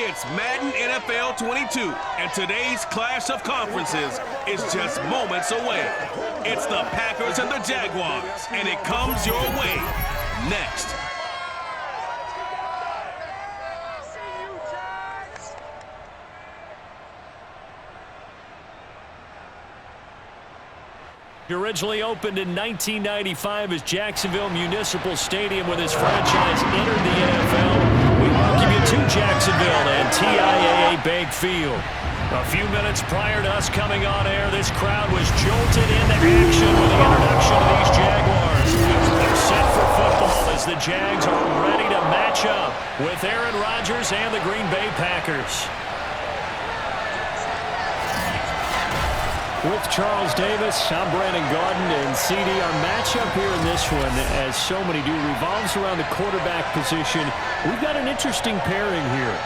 It's Madden NFL 22, and today's clash of conferences is just moments away. It's the Packers and the Jaguars, and it comes your way next. It originally opened in 1995 as Jacksonville Municipal Stadium when this franchise entered the NFL. We welcome you to Jacksonville and TIAA Bank Field. A few minutes prior to us coming on air, this crowd was jolted into action with the introduction of these Jaguars. They're set for football as the Jags are ready to match up with Aaron Rodgers and the Green Bay Packers. With Charles Davis, I'm Brandon Gaudin, and CD, our matchup here in this one, as so many do, revolves around the quarterback position. We've got an interesting pairing here.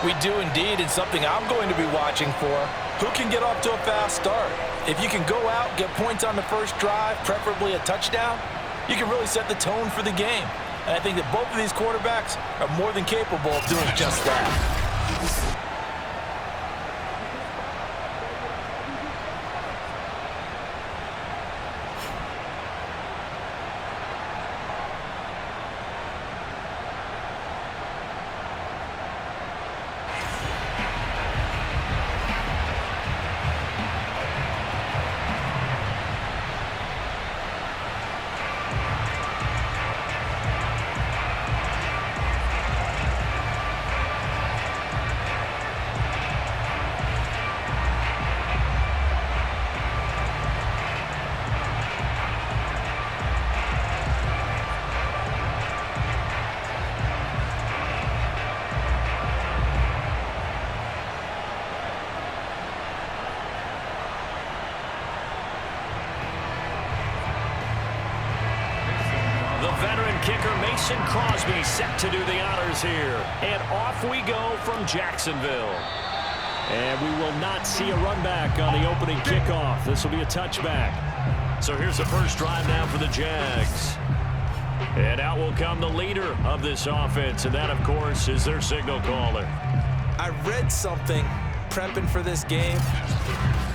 We do indeed, and something I'm going to be watching for. Who can get off to a fast start? If you can go out, get points on the first drive, preferably a touchdown, you can really set the tone for the game. And I think that both of these quarterbacks are more than capable of doing just that. Crosby set to do the honors here. And off we go from Jacksonville. And we will not see a run back on the opening kickoff. This will be a touchback. So here's the first drive now for the Jags. And out will come the leader of this offense. And that, of course, is their signal caller. I read something prepping for this game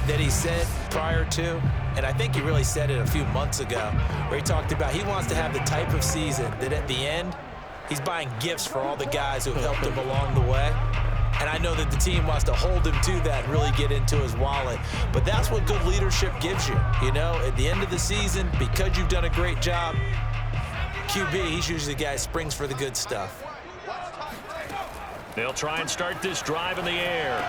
that he said prior to, and I think he really said it a few months ago, where he talked about he wants to have the type of season that at the end, he's buying gifts for all the guys who helped him along the way. And I know that the team wants to hold him to that and really get into his wallet. But that's what good leadership gives you. You know, at the end of the season, because you've done a great job, QB, he's usually the guy who springs for the good stuff. They'll try and start this drive in the air.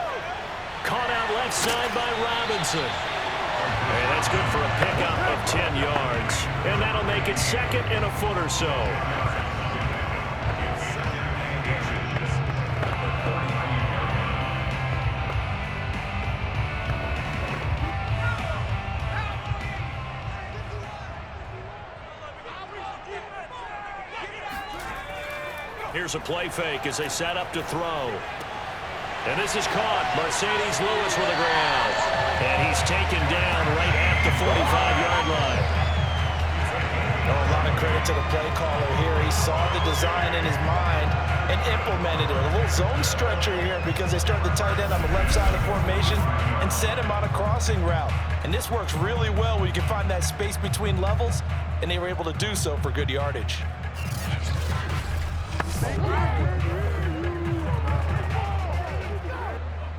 Caught out left side by Robinson. And that's good for a pickup of 10 yards. And that'll make it second and a foot or so. Here's a play fake as they set up to throw. And this is caught. Mercedes Lewis with a grab. And he's taken down right at the 45-yard line. A lot of credit to the play caller here. He saw the design in his mind and implemented it. A little zone stretcher here because they start the tight end on the left side of the formation and sent him on a crossing route. And this works really well when you can find that space between levels, and they were able to do so for good yardage.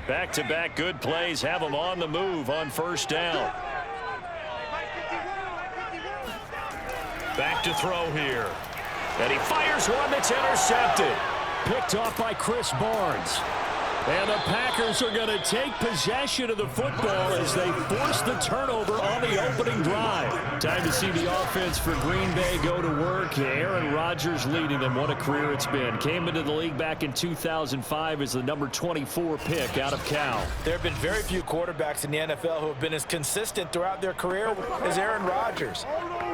Back-to-back good plays have them on the move on first down. Back to throw here. And he fires one that's intercepted. Picked off by Chris Barnes. And the Packers are going to take possession of the football as they force the turnover on the opening drive. Time to see the offense for Green Bay go to work. Aaron Rodgers leading them. What a career it's been. Came into the league back in 2005 as the number 24 pick out of Cal. There have been very few quarterbacks in the NFL who have been as consistent throughout their career as Aaron Rodgers.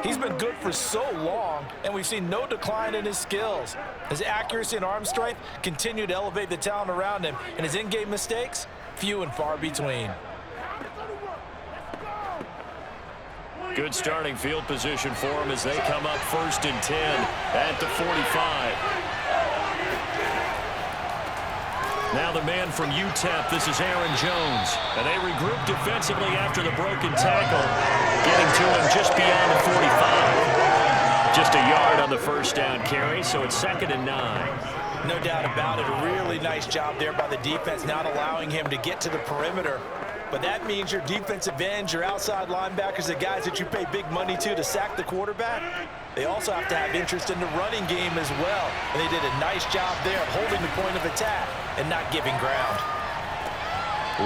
He's been good for so long, and we've seen no decline in his skills. His accuracy and arm strength continue to elevate the talent around him, and his in-game mistakes, few and far between. Good starting field position for him as they come up 1st and 10 at the 45. Now Now the man from UTEP, this is Aaron Jones. And they regroup defensively after the broken tackle, getting to him just beyond the 45. Just a yard on the first down carry, so it's 2nd and 9. No doubt about it. A really nice job there by the defense, not allowing him to get to the perimeter. But that means your defensive ends, your outside linebackers, the guys that you pay big money to sack the quarterback, they also have to have interest in the running game as well. And they did a nice job there of holding the point of attack and not giving ground.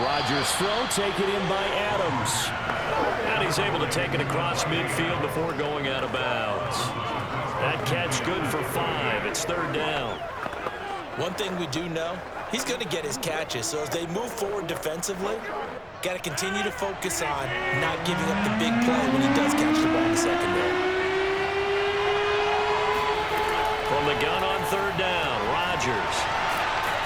Rodgers' throw taken in by Adams. And he's able to take it across midfield before going out of bounds. That catch good for 5. It's 3rd down. One thing we do know, he's going to get his catches. So as they move forward defensively, got to continue to focus on not giving up the big play when he does catch the ball in the secondary. From the gun on 3rd down, Rodgers.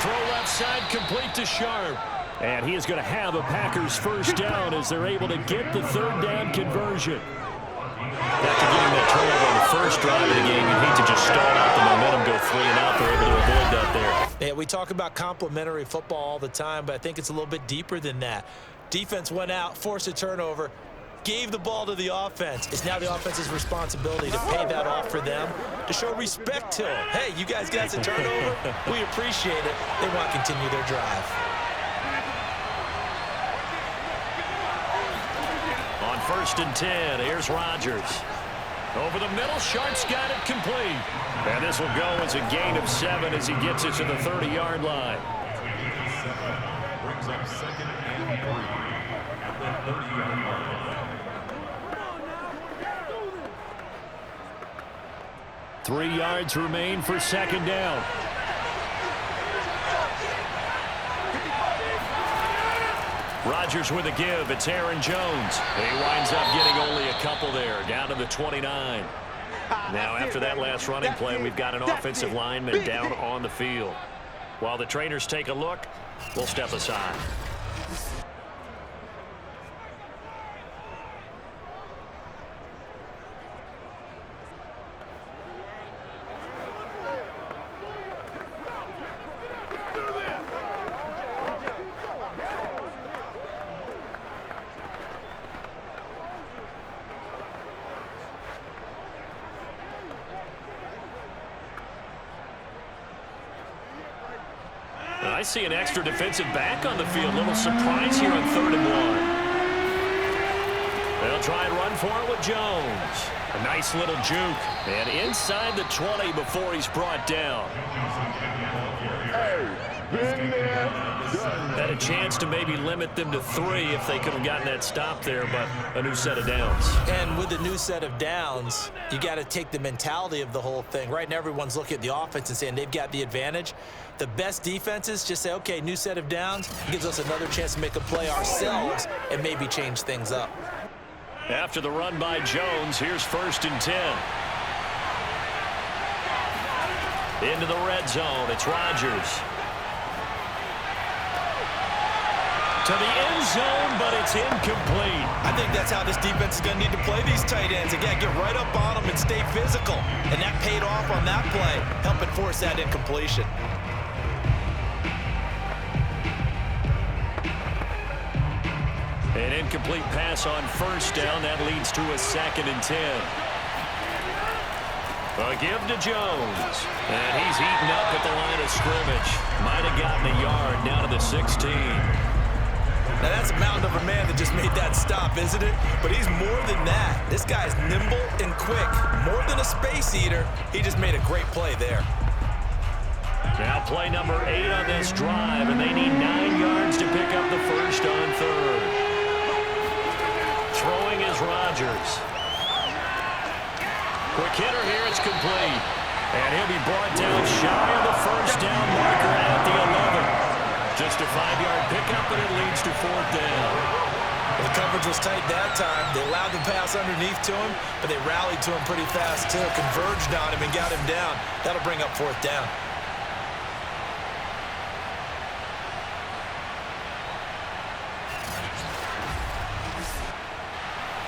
Throw left side, complete to Sharp. And he is going to have a Packers first down as they're able to get the 3rd down conversion. After getting that turnover on the first drive of the game, you'd hate to just stall out the momentum, go 3 and out. They're able to avoid that there. Yeah, we talk about complementary football all the time, but I think it's a little bit deeper than that. Defense went out, forced a turnover, gave the ball to the offense. It's now the offense's responsibility to pay that off for them, to show respect to them. Hey, you guys got a turnover? We appreciate it. They want to continue their drive. On 1st and 10, here's Rodgers. Over the middle, Sharp's got it complete. And this will go as a gain of 7 as he gets it to the 30-yard line. Brings up 2nd and 3 at the 30-yard line. 3 yards remain for 2nd down. Rodgers with a give. It's Aaron Jones. He winds up getting only a couple there, down to the 29. Now, after that last running play, we've got an offensive lineman down on the field. While the trainers take a look, we'll step aside. I see an extra defensive back on the field. Little surprise here on 3rd and 1. They'll try and run for it with Jones. A nice little juke. And inside the 20 before he's brought down. Had a chance to maybe limit them to 3 if they could have gotten that stop there, but a new set of downs. And with a new set of downs, you got to take the mentality of the whole thing. Right now, everyone's looking at the offense and saying they've got the advantage. The best defenses just say, okay, new set of downs, gives us another chance to make a play ourselves and maybe change things up. After the run by Jones, here's 1st and 10. Into the red zone, it's Rodgers. To the end zone, but it's incomplete. I think that's how this defense is going to need to play these tight ends. Again, get right up on them and stay physical. And that paid off on that play, helping force that incompletion. An incomplete pass on 1st down. That leads to a 2nd and 10. A give to Jones. And he's eaten up at the line of scrimmage. Might have gotten a yard down to the 16. Now, that's a mountain of a man that just made that stop, isn't it? But he's more than that. This guy's nimble and quick. More than a space eater, he just made a great play there. Now play number 8 on this drive, and they need 9 yards to pick up the first on 3rd. Throwing is Rodgers. Quick hitter here, it's complete. And he'll be brought down shy of the first down marker at the 11. Just a 5-yard pickup, and it leads to 4th down. Well, the coverage was tight that time. They allowed the pass underneath to him, but they rallied to him pretty fast, too. Converged on him and got him down. That'll bring up 4th down.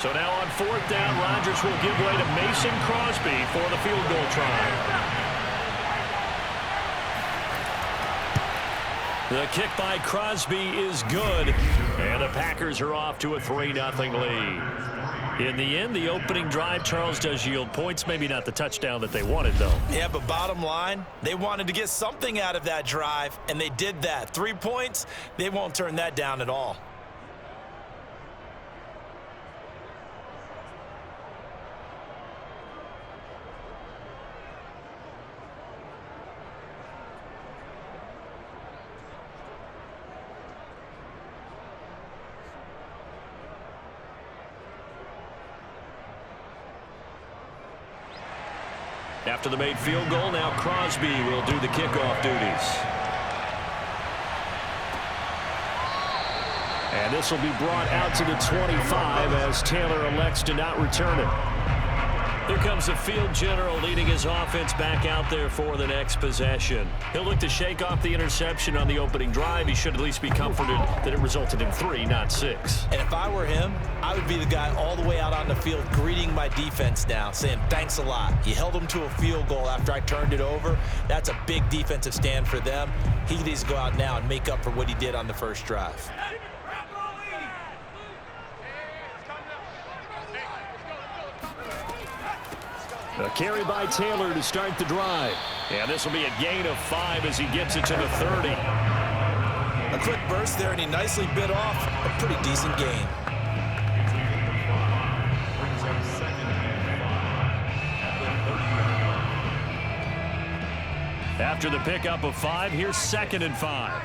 So now on 4th down, Rodgers will give way to Mason Crosby for the field goal try. The kick by Crosby is good, and the Packers are off to a 3-0 lead. In the end, the opening drive, Charles, does yield points. Maybe not the touchdown that they wanted, though. Yeah, but bottom line, they wanted to get something out of that drive, and they did that. 3 points, they won't turn that down at all. After the made field goal, now Crosby will do the kickoff duties. And this will be brought out to the 25 as Taylor elects to not return it. Here comes the field general leading his offense back out there for the next possession. He'll look to shake off the interception on the opening drive. He should at least be comforted that it resulted in 3, not 6. And if I were him, I would be the guy all the way out on the field greeting my defense now, saying thanks a lot. You held them to a field goal after I turned it over. That's a big defensive stand for them. He needs to go out now and make up for what he did on the first drive. A carry by Taylor to start the drive. And this will be a gain of 5 as he gets it to the 30. A quick burst there, and he nicely bit off a pretty decent gain. After the pickup of 5, here's 2nd and 5.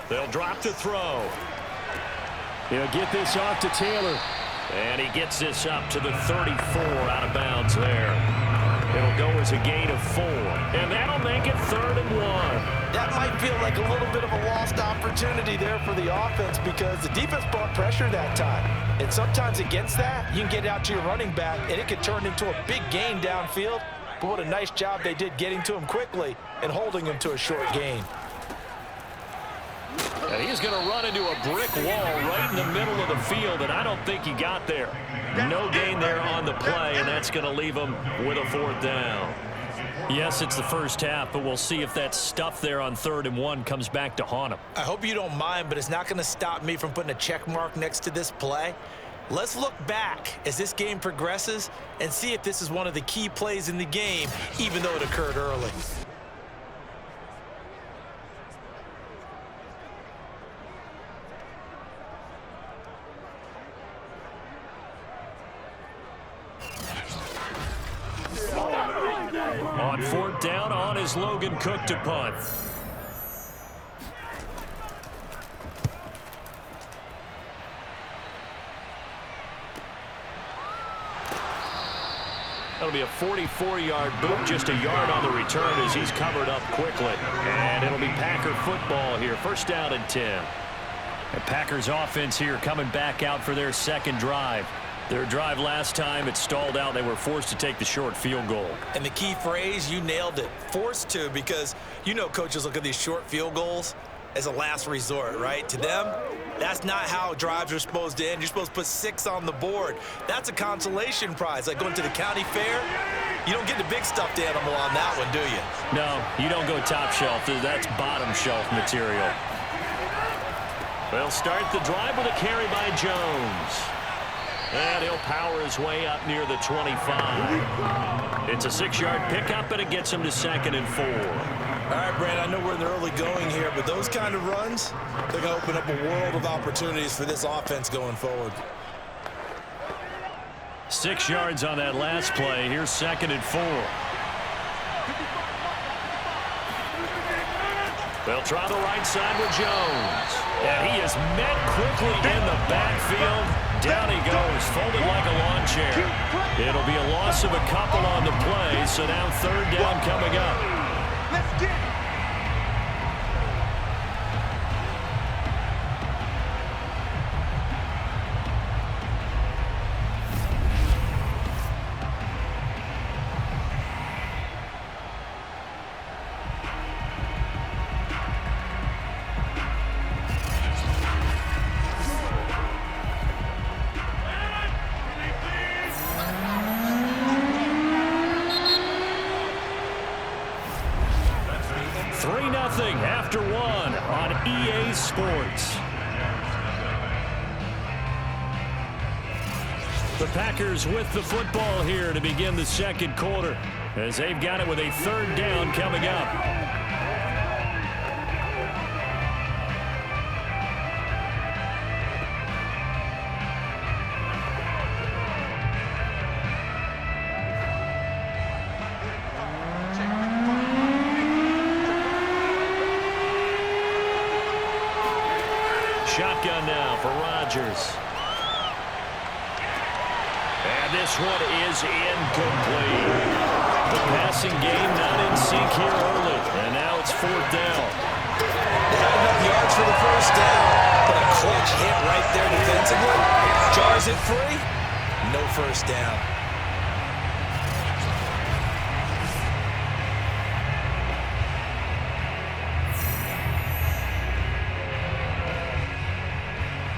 They'll drop to throw. He'll get this off to Taylor. And he gets this up to the 34 out of bounds there. It'll go as a gain of 4. And that'll make it 3rd and 1. That might feel like a little bit of a lost opportunity there for the offense because the defense brought pressure that time. And sometimes against that, you can get out to your running back, and it could turn into a big gain downfield. But what a nice job they did getting to him quickly and holding him to a short gain. And he's going to run into a brick wall right in the middle of the field, and I don't think he got there. No gain there on the play, and that's going to leave him with a 4th down. Yes, it's the first half, but we'll see if that stuff there on 3rd and 1 comes back to haunt him. I hope you don't mind, but it's not going to stop me from putting a check mark next to this play. Let's look back as this game progresses and see if this is one of the key plays in the game, even though it occurred early. On 4th down, on is Logan Cook to punt. That'll be a 44-yard boot, just a yard on the return as he's covered up quickly. And it'll be Packer football here, 1st down and 10. The Packers offense here coming back out for their 2nd drive. Their drive last time, it stalled out. They were forced to take the short field goal. And the key phrase, you nailed it, forced to, because you know coaches look at these short field goals as a last resort, right? To them, that's not how drives are supposed to end. You're supposed to put 6 on the board. That's a consolation prize, like going to the county fair. You don't get the big stuffed animal on that one, do you? No, you don't go top shelf. That's bottom shelf material. They'll start the drive with a carry by Jones. And he'll power his way up near the 25. It's a 6-yard pickup, and it gets him to 2nd and 4. All right, Brand, I know we're in the early going here, but those kind of runs, they're going to open up a world of opportunities for this offense going forward. 6 yards on that last play. Here's 2nd and 4. They'll try the right side with Jones. And he is met quickly in the backfield. Down he goes, folded like a lawn chair. It'll be a loss of a couple on the play, so now 3rd down coming up. Let's get it. 3-0 after 1 on EA Sports. The Packers with the football here to begin the second quarter, as they've got it with a 3rd down coming up. Shotgun now for Rodgers. And this one is incomplete. The passing game not in sync here early. And now it's 4th down. Not enough yards for the 1st down, but a clutch hit right there defensively. Jars it free. No 1st down.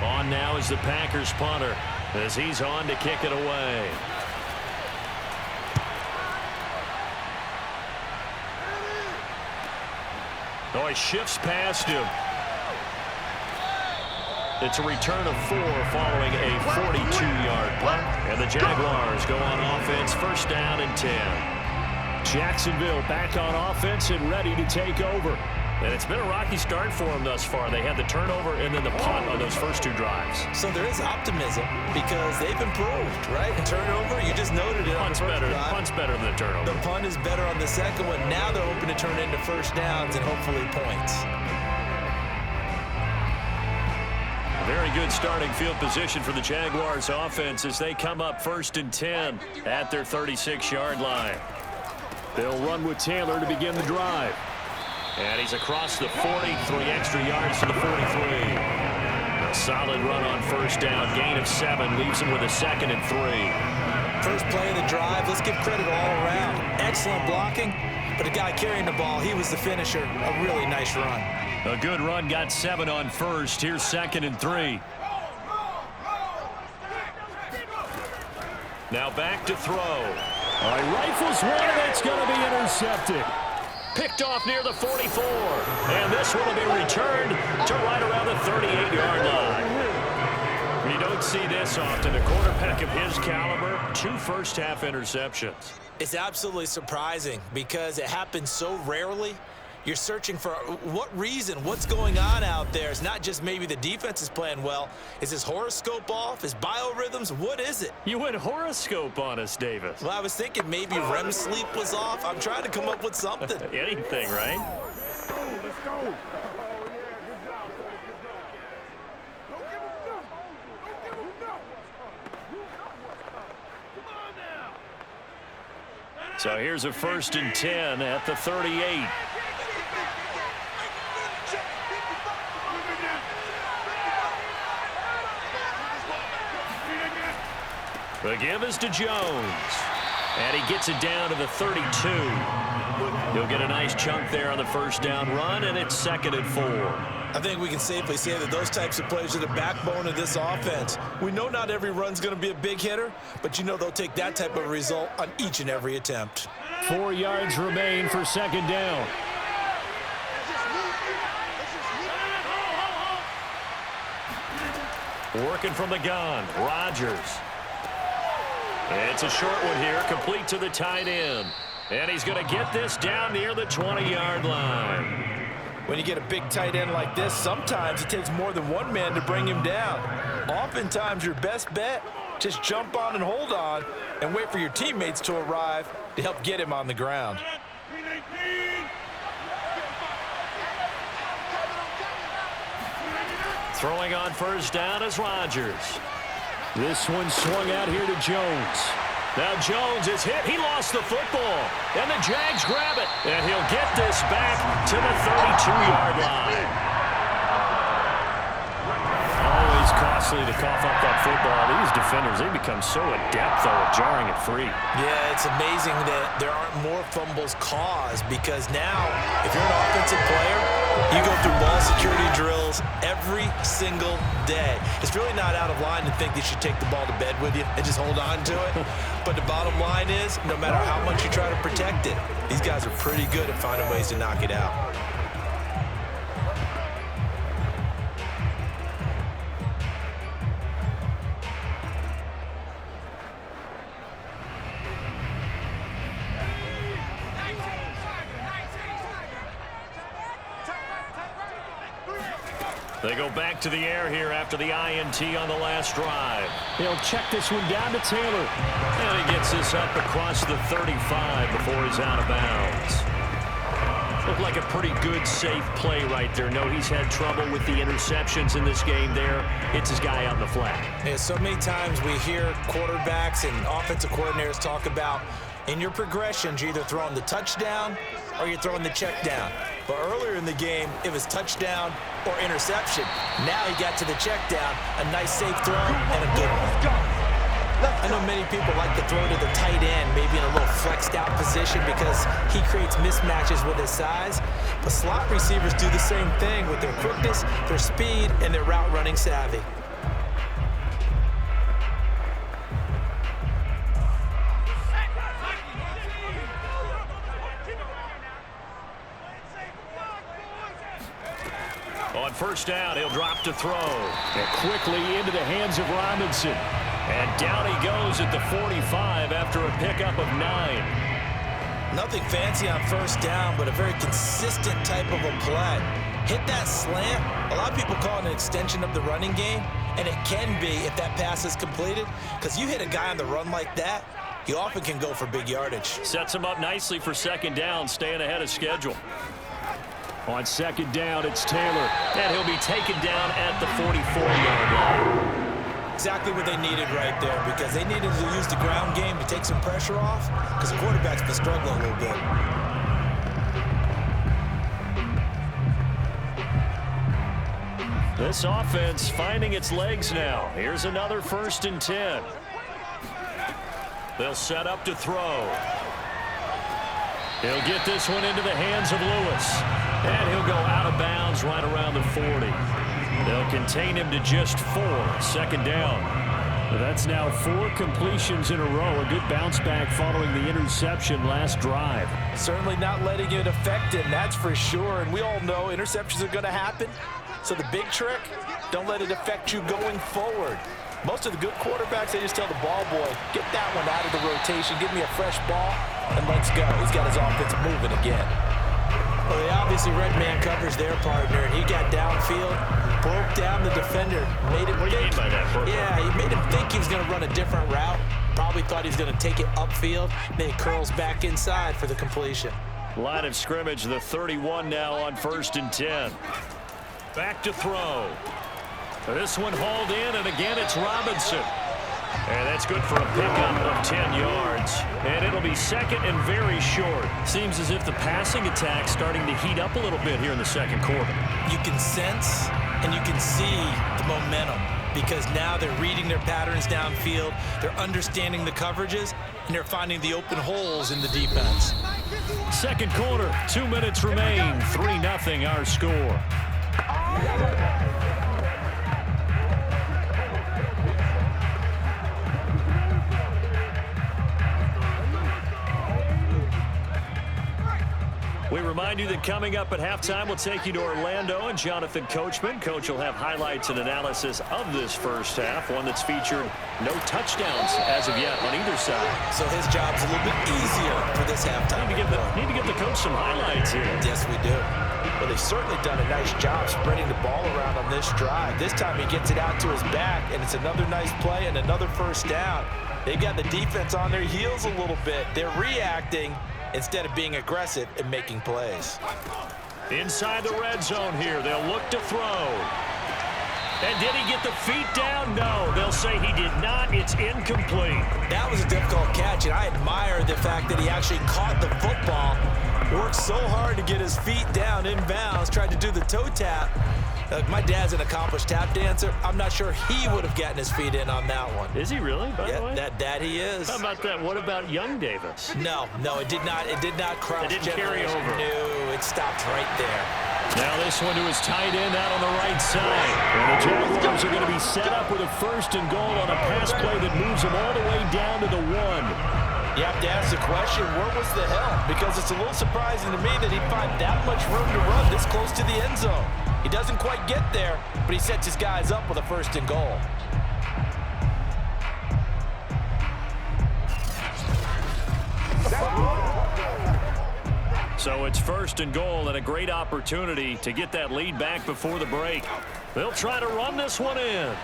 On now is the Packers punter, as he's on to kick it away. Oh, he shifts past him. It's a return of 4 following a 42-yard punt. And the Jaguars go on offense, 1st down and 10. Jacksonville back on offense and ready to take over. And it's been a rocky start for them thus far. They had the turnover and then the punt on those first 2 drives. So there is optimism because they've improved, right? Turnover, you just noted it. Punt's better than the turnover. The punt is better on the second one. Now they're hoping to turn into 1st downs and hopefully points. Very good starting field position for the Jaguars offense as they come up 1st and 10 at their 36-yard line. They'll run with Taylor to begin the drive. And he's across the 40, 3 extra yards to the 43. A solid run on 1st down, gain of 7, leaves him with a 2nd and 3. First play of the drive, let's give credit all around. Excellent blocking, but the guy carrying the ball, he was the finisher. A really nice run. A good run, got 7 on 1st. Here's 2nd and 3. Now back to throw. All right, rifles one, and it's going to be intercepted. Picked off near the 44. And this one will be returned to right around the 38-yard line. You don't see this often. A quarterback of his caliber, 2 first-half interceptions. It's absolutely surprising because it happens so rarely. You're searching for what reason, what's going on out there. It's not just maybe the defense is playing well. Is his horoscope off? His biorhythms? What is it? You went horoscope on us, Davis. Well, I was thinking maybe REM sleep was off. I'm trying to come up with something. Anything, right? Let's go. So here's a 1st and 10 at the 38. The give is to Jones. And he gets it down to the 32. He'll get a nice chunk there on the 1st down run, and it's 2nd and 4. I think we can safely say that those types of plays are the backbone of this offense. We know not every run's going to be a big hitter, but you know they'll take that type of result on each and every attempt. 4 yards remain for 2nd down. Working from the gun, Rodgers. It's a short one here, complete to the tight end. And he's going to get this down near the 20-yard line. When you get a big tight end like this, sometimes it takes more than one man to bring him down. Oftentimes, your best bet, just jump on and hold on and wait for your teammates to arrive to help get him on the ground. Throwing on 1st down is Rodgers. This one swung out here to Jones. Now Jones is hit. He lost the football. And the Jags grab it. And he'll get this back to the 32-yard line. Always costly to cough up that football. These defenders, they become so adept, though, at jarring it free. Yeah, it's amazing that there aren't more fumbles caused because now, if you're an offensive player, you go through ball security drills every single day. It's really not out of line to think that you should take the ball to bed with you and just hold on to it. But the bottom line is, no matter how much you try to protect it, these guys are pretty good at finding ways to knock it out. They go back to the air here after the INT on the last drive. He'll check this one down to Taylor. And he gets this up across the 35 before he's out of bounds. Looked like a pretty good, safe play right there. No, he's had trouble with the interceptions in this game there. Hits his guy out in the flat. Yeah, so many times we hear quarterbacks and offensive coordinators talk about in your progressions, you're either throwing the touchdown or you're throwing the check down. But earlier in the game, it was touchdown or interception. Now he got to the check down, a nice safe throw and a good one. I know many people like to throw to the tight end, maybe in a little flexed out position because he creates mismatches with his size. But slot receivers do the same thing with their quickness, their speed, and their route running savvy. On first down, he'll drop to throw. And quickly into the hands of Robinson. And down he goes at the 45 after a pickup of 9. Nothing fancy on first down, but a very consistent type of a play. Hit that slant. A lot of people call it an extension of the running game, and it can be if that pass is completed, because you hit a guy on the run like that, he often can go for big yardage. Sets him up nicely for second down, staying ahead of schedule. On second down, it's Taylor, and he'll be taken down at the 44-yard line. Exactly what they needed right there, because they needed to use the ground game to take some pressure off, because the quarterback's been struggling a little bit. This offense finding its legs now. Here's another 1st and 10. They'll set up to throw. He'll get this one into the hands of Lewis. And he'll go out of bounds right around the 40. They'll contain him to just 4. Second down. That's now 4 completions in a row. A good bounce back following the interception last drive. Certainly not letting it affect him, that's for sure. And we all know interceptions are going to happen. So the big trick, don't let it affect you going forward. Most of the good quarterbacks, they just tell the ball boy, get that one out of the rotation, give me a fresh ball, and let's go. He's got his offense moving again. Well, they obviously read man coverage their partner, and he got downfield, broke down the defender, made him What do you mean by that? Yeah, he made him think he was going to run a different route. Probably thought he was going to take it upfield. Then he curls back inside for the completion. Line of scrimmage, the 31 now on 1st and 10. Back to throw. This one hauled in, and again it's Robinson. And that's good for a pickup of 10 yards. And it'll be second and very short. Seems as if the passing attack's starting to heat up a little bit here in the second quarter. You can sense and you can see the momentum, because now they're reading their patterns downfield, they're understanding the coverages, and they're finding the open holes in the defense. Second quarter, 2 minutes remain, 3-0 our score. We remind you that coming up at halftime, we'll take you to Orlando and Jonathan Coachman. Coach will have highlights and analysis of this first half, one that's featured no touchdowns as of yet on either side. So his job's a little bit easier for this halftime. Need to give the coach some highlights here. Yes, we do. Well, they've certainly done a nice job spreading the ball around on this drive. This time he gets it out to his back, and it's another nice play and another first down. They've got the defense on their heels a little bit. They're reacting instead of being aggressive and making plays. Inside the red zone here, they'll look to throw. And did he get the feet down? No, they'll say he did not. It's incomplete. That was a difficult catch, and I admire the fact that he actually caught the football, worked so hard to get his feet down inbounds, tried to do the toe tap. My dad's an accomplished tap dancer. I'm not sure he would have gotten his feet in on that one. Is he really, by the way? That he is. How about that? What about young Davis? No, it did not cross. It didn't carry over. No, it stopped right there. Now this one to his tight end out on the right side. And the Jaguars are going to be set up with a 1st and goal on a pass play that moves them all the way down to the 1. You have to ask the question, where was the help? Because it's a little surprising to me that he'd find that much room to run this close to the end zone. He doesn't quite get there, but he sets his guys up with a 1st and goal. So it's 1st and goal, and a great opportunity to get that lead back before the break. They'll try to run this one in.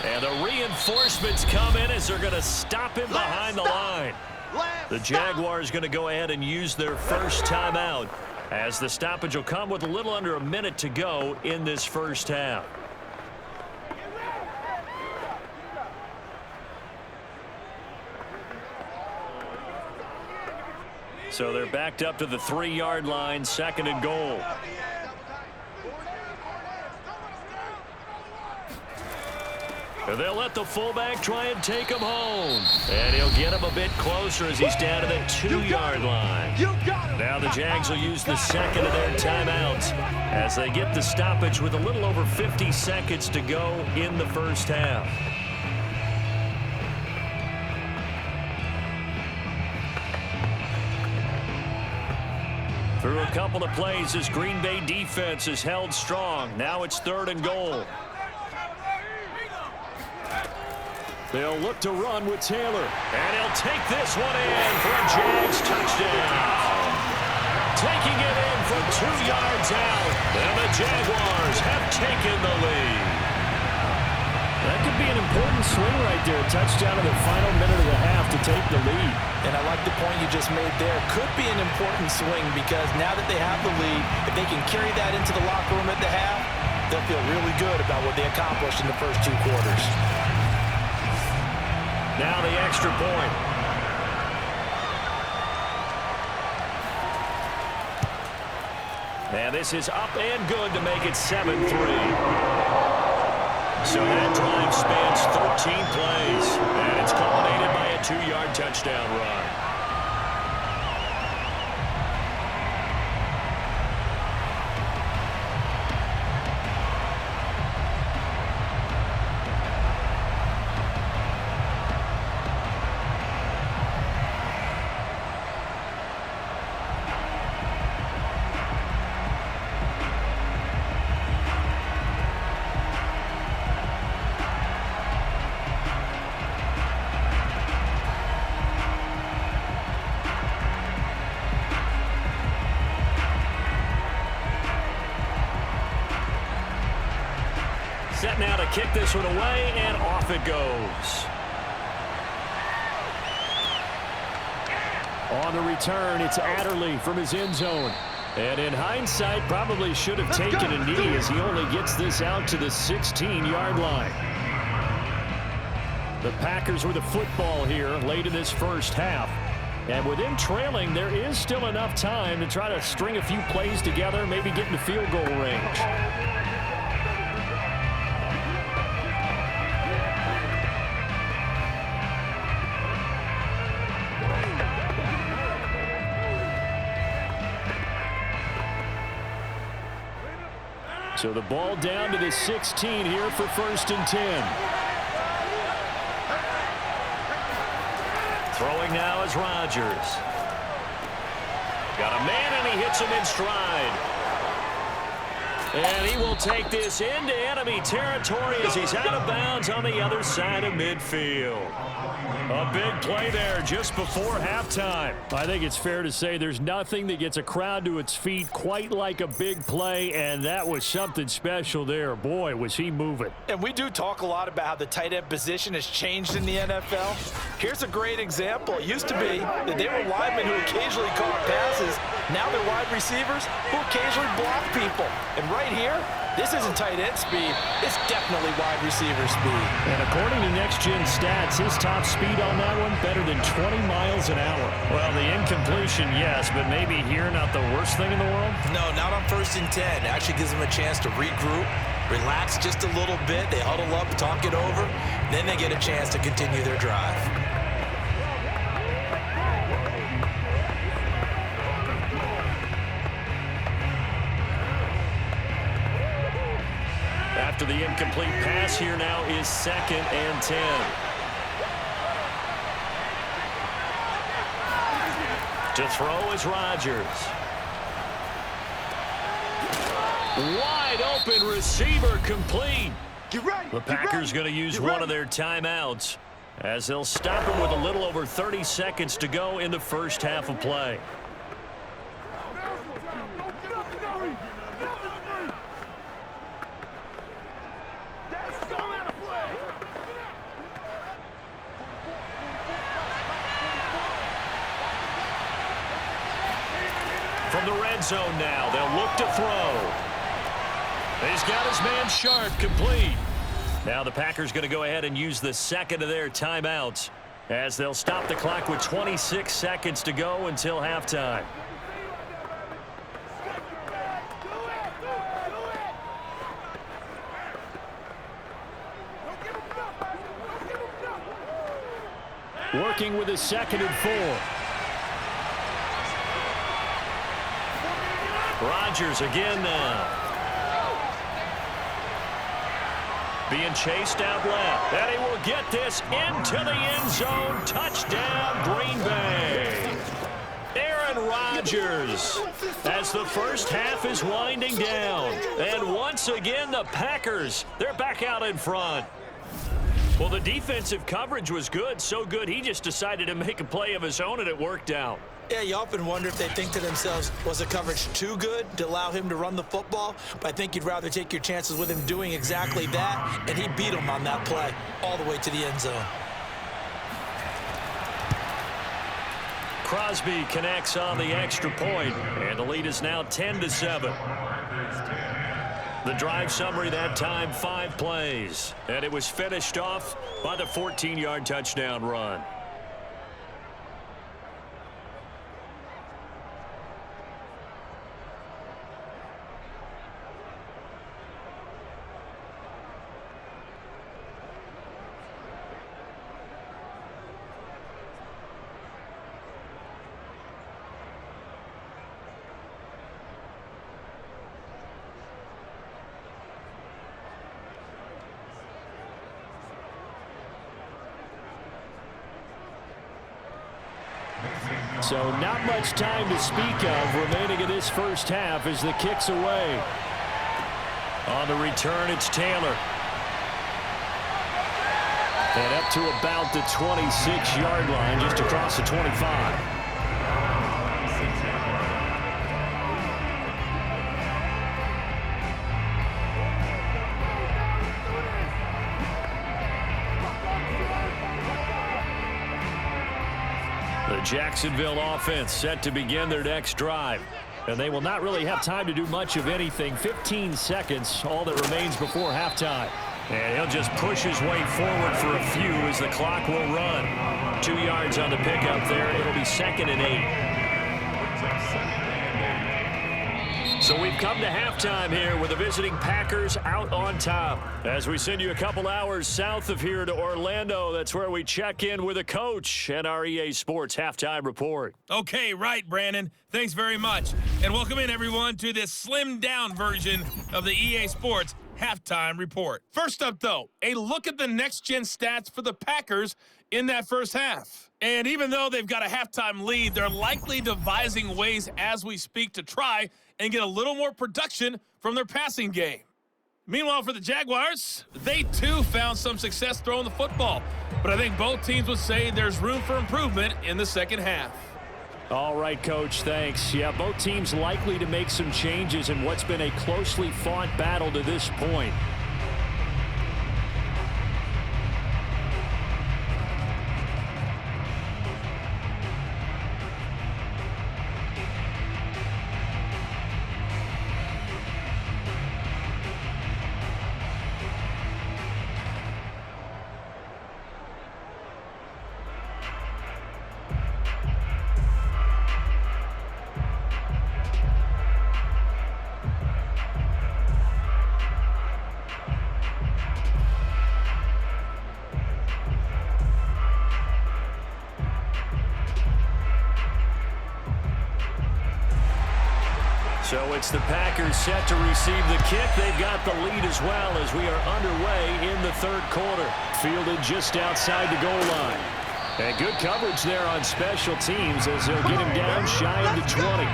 And the reinforcements come in as they're going to stop him behind the line. The Jaguars going to go ahead and use their first timeout, as the stoppage will come with a little under a minute to go in this first half. So they're backed up to the 3-yard line, 2nd and goal. They'll let the fullback try and take him home. And he'll get him a bit closer as he's down to the 2-yard line. Now the Jags will use the second of their timeouts as they get the stoppage with a little over 50 seconds to go in the first half. Through a couple of plays, this Green Bay defense is held strong. Now it's 3rd and goal. They'll look to run with Taylor. And he'll take this one in for a Jags touchdown. Taking it in from 2 yards out. And the Jaguars have taken the lead. That could be an important swing right there. Touchdown in the final minute of the half to take the lead. And I like the point you just made there. Could be an important swing because now that they have the lead, if they can carry that into the locker room at the half, they'll feel really good about what they accomplished in the first 2 quarters. Now the extra point. And this is up and good to make it 7-3. So that drive spans 13 plays, and it's culminated by a 2-yard touchdown run. Set now to kick this one away, and off it goes. On the return, it's Adderley from his end zone. And in hindsight, probably should have taken a knee as he only gets this out to the 16-yard line. The Packers with the football here late in this first half. And with them trailing, there is still enough time to try to string a few plays together, maybe get in the field goal range. So the ball down to the 16 here for 1st and 10. Throwing now is Rodgers. Got a man, and he hits him in stride. And he will take this into enemy territory as he's out of bounds on the other side of midfield. A big play there just before halftime. I think it's fair to say there's nothing that gets a crowd to its feet quite like a big play, and that was something special there. Boy, was he moving. And we do talk a lot about how the tight end position has changed in the NFL. Here's a great example. It used to be that they were linemen who occasionally caught passes. Now they're wide receivers who occasionally block people. And right here, this isn't tight end speed. It's definitely wide receiver speed. And according to Next Gen Stats, his top speed on that one better than 20 miles an hour. Well, the incompletion, yes, but maybe here not the worst thing in the world? No, not on 1st and 10. It actually gives them a chance to regroup, relax just a little bit. They huddle up, talk it over. Then they get a chance to continue their drive. After the incomplete pass, here now is 2nd and 10. To throw is Rodgers. Wide open receiver complete. The Packers going to use one of their timeouts as they'll stop him with a little over 30 seconds to go in the first half of play. From the red zone now, they'll look to throw. He's got his man Sharp complete. Now the Packers going to go ahead and use the second of their timeouts as they'll stop the clock with 26 seconds to go until halftime. Working with his 2nd and 4. Rodgers again now. Being chased out left. And he will get this into the end zone. Touchdown, Green Bay. Aaron Rodgers as the first half is winding down. And once again, the Packers, they're back out in front. Well, the defensive coverage was good, so good he just decided to make a play of his own, and it worked out. Yeah, you often wonder if they think to themselves, was the coverage too good to allow him to run the football? But I think you'd rather take your chances with him doing exactly that, and he beat him on that play all the way to the end zone. Crosby connects on the extra point, and the lead is now 10-7. The drive summary that time, 5 plays. And it was finished off by the 14-yard touchdown run. So not much time to speak of remaining in this first half as the kick's away. On the return, it's Taylor. And up to about the 26-yard line, just across the 25. The Jacksonville offense set to begin their next drive. And they will not really have time to do much of anything. 15 seconds, all that remains before halftime. And he'll just push his way forward for a few as the clock will run. 2 yards on the pickup there. It'll be 2nd and 8. So we've come to halftime here with the visiting Packers out on top. As we send you a couple hours south of here to Orlando, that's where we check in with a coach and our EA Sports Halftime Report. Okay, right, Brandon. Thanks very much. And welcome in, everyone, to this slimmed-down version of the EA Sports Halftime Report. First up, though, a look at the next-gen stats for the Packers in that first half. And even though they've got a halftime lead, they're likely devising ways as we speak to try and get a little more production from their passing game. Meanwhile, for the Jaguars, they too found some success throwing the football. But I think both teams would say there's room for improvement in the second half. All right, Coach, thanks. Yeah, both teams likely to make some changes in what's been a closely fought battle to this point. So it's the Packers set to receive the kick. They've got the lead as well as we are underway in the third quarter. Fielded just outside the goal line. And good coverage there on special teams as they'll get him down shy of the 20.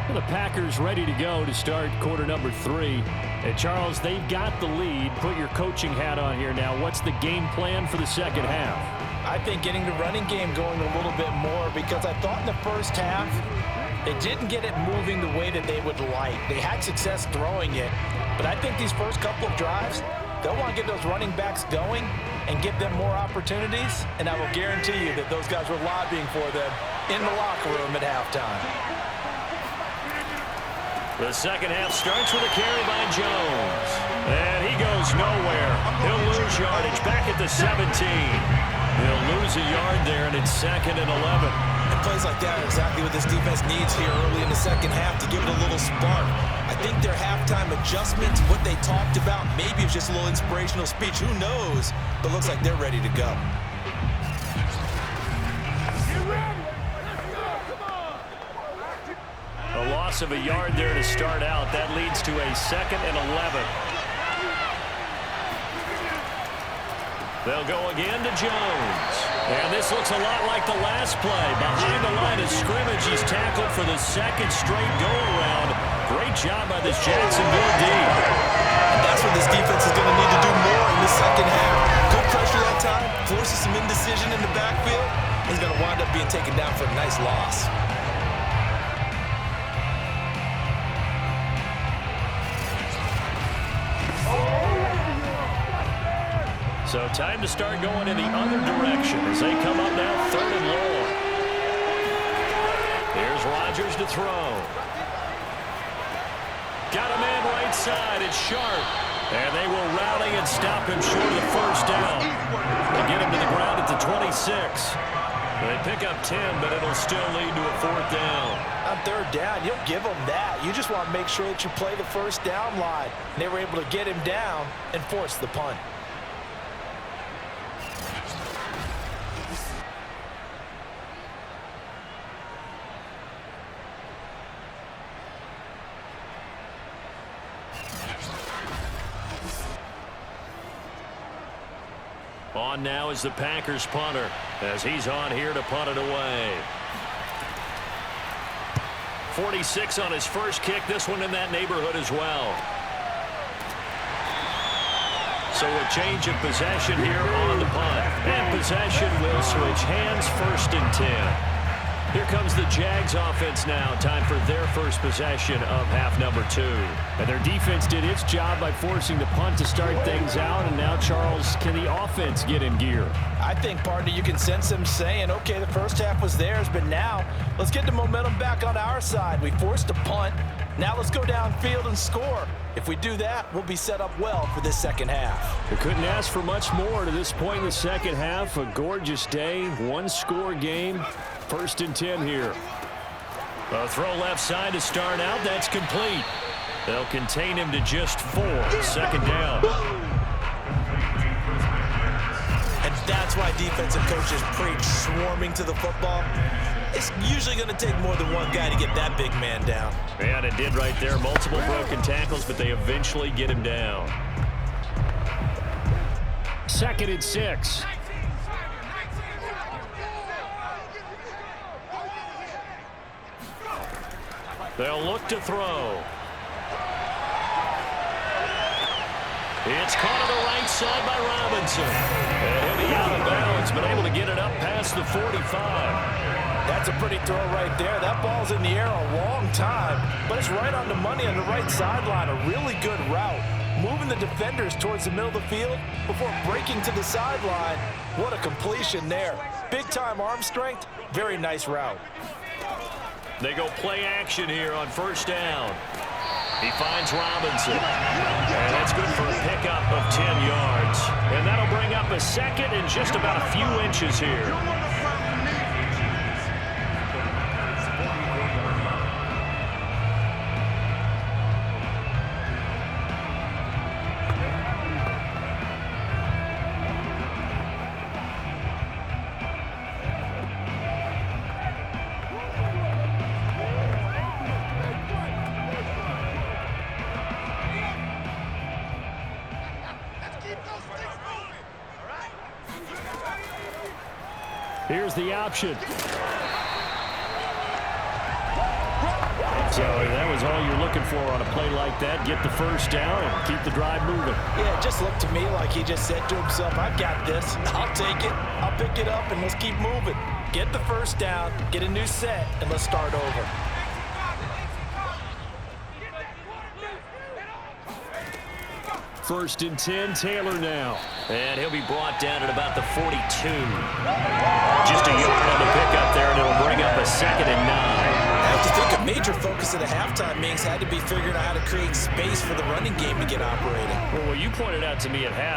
Well, the Packers ready to go to start quarter number 3. And Charles, they've got the lead. Put your coaching hat on here now. What's the game plan for the second half? I think getting the running game going a little bit more, because I thought in the first half they didn't get it moving the way that they would like. They had success throwing it, but I think these first couple of drives, They'll want to get those running backs going and give them more opportunities, and I will guarantee you that those guys were lobbying for them in the locker room at halftime. The second half starts with a carry by Jones. And he goes nowhere. He'll lose yardage back at the 17. He'll lose a yard there, and it's 2nd and 11. And plays like that are exactly what this defense needs here early in the second half to give it a little spark. I think their halftime adjustments, what they talked about, maybe it's just a little inspirational speech. Who knows? But looks like they're ready to go. A loss of a yard there to start out. That leads to a 2nd and 11. They'll go again to Jones. And this looks a lot like the last play. Behind the line of scrimmage, he's tackled for the 2nd straight go-around. Great job by this Jacksonville D. And that's what this defense is going to need to do more in the second half. Good pressure that time, forces some indecision in the backfield. He's going to wind up being taken down for a nice loss. So time to start going in the other direction as they come up now 3rd and long. Here's Rodgers to throw. Got a man right side. It's Sharp. And they will rally and stop him short of the first down. They get him to the ground at the 26. They pick up 10, but it'll still lead to a 4th down. On 3rd down, you'll give them that. You just want to make sure that you play the first down line. And they were able to get him down and force the punt. On now is the Packers punter as he's on here to punt it away. 46 on his first kick. This one in that neighborhood as well. So a change of possession here on the punt. And possession will switch hands, 1st and 10. Here comes the Jags offense now. Time for their first possession of half number 2. And their defense did its job by forcing the punt to start things out. And now, Charles, can the offense get in gear? I think, partner, you can sense them saying, okay, the first half was theirs, but now let's get the momentum back on our side. We forced a punt. Now let's go downfield and score. If we do that, we'll be set up well for this second half. We couldn't ask for much more to this point in the second half. A gorgeous day, 1-score game. 1st and 10 here. A throw left side to start out. That's complete. They'll contain him to just 4. 2nd down. And that's why defensive coaches preach swarming to the football. It's usually going to take more than one guy to get that big man down. And it did right there. Multiple broken tackles, but they eventually get him down. 2nd and 6. They'll look to throw. It's caught on the right side by Robinson. And he'll be out of bounds, but able to get it up past the 45. That's a pretty throw right there. That ball's in the air a long time, but it's right on the money on the right sideline. A really good route. Moving the defenders towards the middle of the field before breaking to the sideline. What a completion there. Big-time arm strength. Very nice route. They go play action here on 1st down. He finds Robinson. And that's good for a pickup of 10 yards. And that'll bring up a 2nd and just about a few inches here. Here's the option. So that was all you're looking for on a play like that. Get the first down and keep the drive moving. Yeah, it just looked to me like he just said to himself, I've got this. I'll take it. I'll pick it up, and let's keep moving. Get the first down, get a new set, and let's start over. First and 10, Taylor now. And he'll be brought down at about the 42. Just a yard on the pickup there, and it'll bring up a 2nd and 9. I have to think a major focus of the halftime meetings had to be figuring out how to create space for the running game to get operating. Well, what you pointed out to me at half